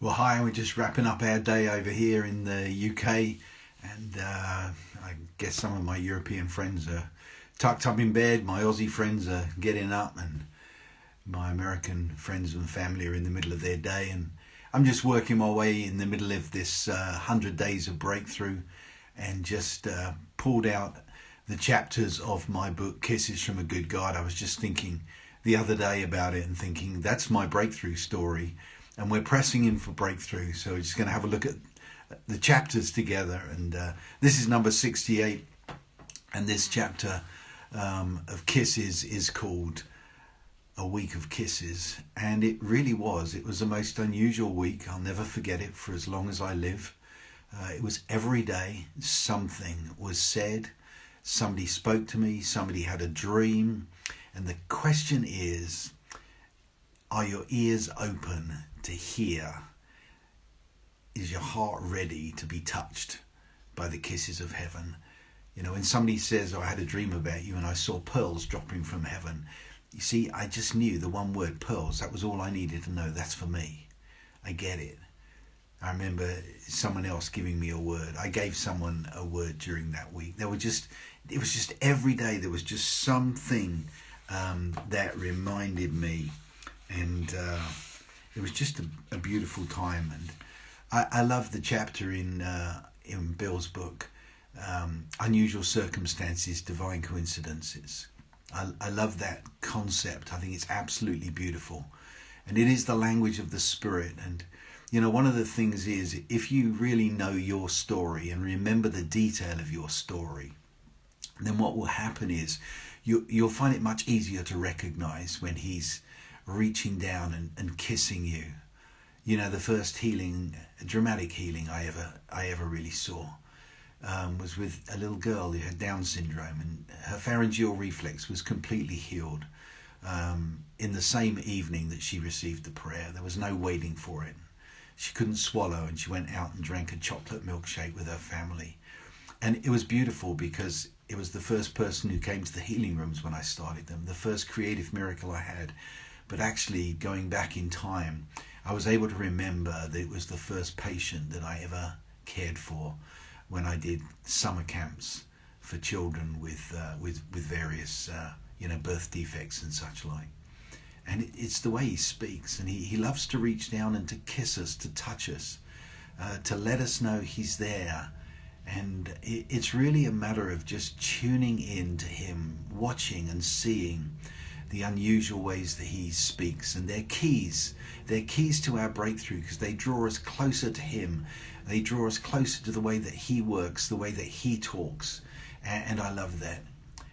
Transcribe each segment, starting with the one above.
Well, hi, we're just wrapping up our day over here in the UK, and I guess some of my European friends are tucked up in bed, my Aussie friends are getting up, and my American friends and family are in the middle of their day, and I'm just working my way in the middle of this 100 days of breakthrough, and just pulled out the chapters of my book, Kisses from a Good God. I was just thinking the other day about it and thinking that's my breakthrough story. And we're pressing in for breakthrough, so we're just going to have a look at the chapters together. And this is number 68, and this chapter of Kisses is called A Week of Kisses. And it really was. It was the most unusual week. I'll never forget it for as long as I live. It was every day something was said. Somebody spoke to me. Somebody had a dream. And the question is, are your ears open to hear? Is your heart ready to be touched by the kisses of heaven? You know, when somebody says, oh, I had a dream about you and I saw pearls dropping from heaven. You see, I just knew the one word pearls. That was all I needed to know. That's for me. I get it. I remember someone else giving me a word. I gave someone a word during that week. It was just every day there was just something that reminded me. And it was just a beautiful time. And I love the chapter in Bill's book, Unusual Circumstances, Divine Coincidences. I love that concept. I think it's absolutely beautiful. And it is the language of the Spirit. And, you know, one of the things is, if you really know your story and remember the detail of your story, then what will happen is you'll find it much easier to recognize when he's reaching down and kissing you. You know, the first dramatic healing I ever really saw was with a little girl who had Down syndrome, and her pharyngeal reflex was completely healed in the same evening that she received the prayer. There was no waiting for it. She couldn't swallow, and she went out and drank a chocolate milkshake with her family. And it was beautiful because it was the first person who came to the healing rooms when I started them, the first creative miracle I had. But actually, going back in time, I was able to remember that it was the first patient that I ever cared for when I did summer camps for children with various birth defects and such like. And it's the way he speaks, and he loves to reach down and to kiss us, to touch us, to let us know he's there. And it's really a matter of just tuning in to him, watching and seeing the unusual ways that he speaks. And they're keys to our breakthrough, because they draw us closer to him. They draw us closer to the way that he works, the way that he talks. And I love that.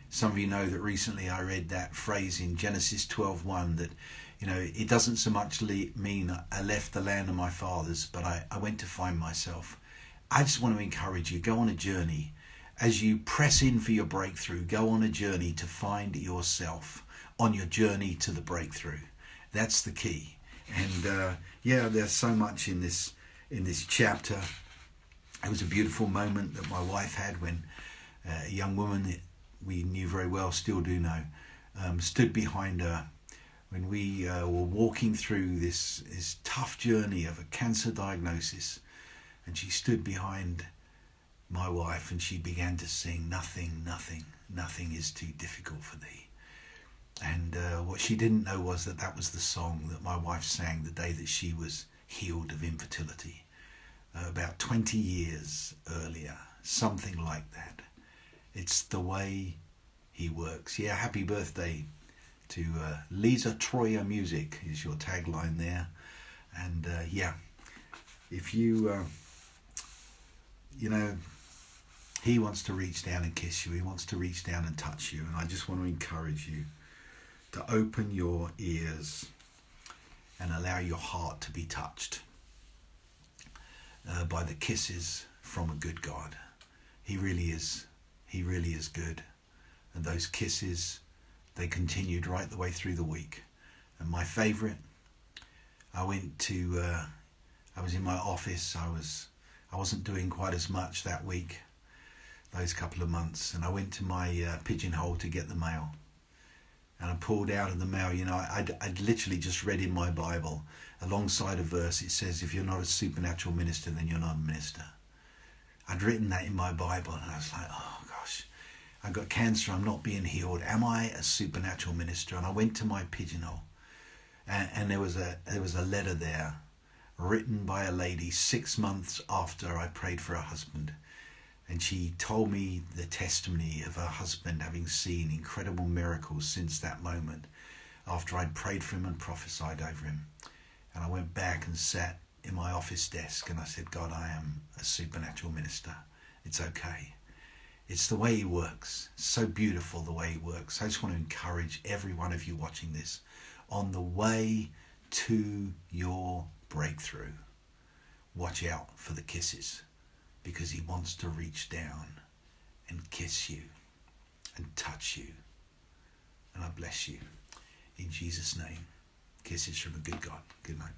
Some of you know that recently I read that phrase in Genesis 12:1 that, you know, it doesn't so much mean I left the land of my fathers, but I went to find myself. I just want to encourage you, go on a journey. As you press in for your breakthrough, go on a journey to find yourself on your journey to the breakthrough. That's the key. And there's so much in this chapter. It was a beautiful moment that my wife had when a young woman that we knew very well, still do know, stood behind her when we were walking through this tough journey of a cancer diagnosis. And she stood behind my wife and she began to sing, nothing is too difficult for thee. And what she didn't know was that was the song that my wife sang the day that she was healed of infertility, about 20 years earlier, something like that. It's the way he works. Yeah, happy birthday to Lisa Troyer Music is your tagline there. And if you, he wants to reach down and kiss you. He wants to reach down and touch you. And I just want to encourage you to open your ears and allow your heart to be touched by the kisses from a good God. He really is good. And those kisses, they continued right the way through the week. And my favourite, I was in my office. I wasn't doing quite as much that week, those couple of months. And I went to my pigeonhole to get the mail. And I pulled out of the mail, I'd literally just read in my Bible, alongside a verse, it says, if you're not a supernatural minister, then you're not a minister. I'd written that in my Bible, and I was like, oh gosh, I got cancer, I'm not being healed. Am I a supernatural minister? And I went to my pigeonhole, and there was a letter there, written by a lady 6 months after I prayed for her husband. And she told me the testimony of her husband having seen incredible miracles since that moment, after I'd prayed for him and prophesied over him. And I went back and sat in my office desk and I said, God, I am a supernatural minister. It's okay. It's the way he works. It's so beautiful the way he works. I just want to encourage every one of you watching this, on the way to your breakthrough, watch out for the kisses, because he wants to reach down and kiss you and touch you. And I bless you in Jesus' name. Kisses from a good God. Good night.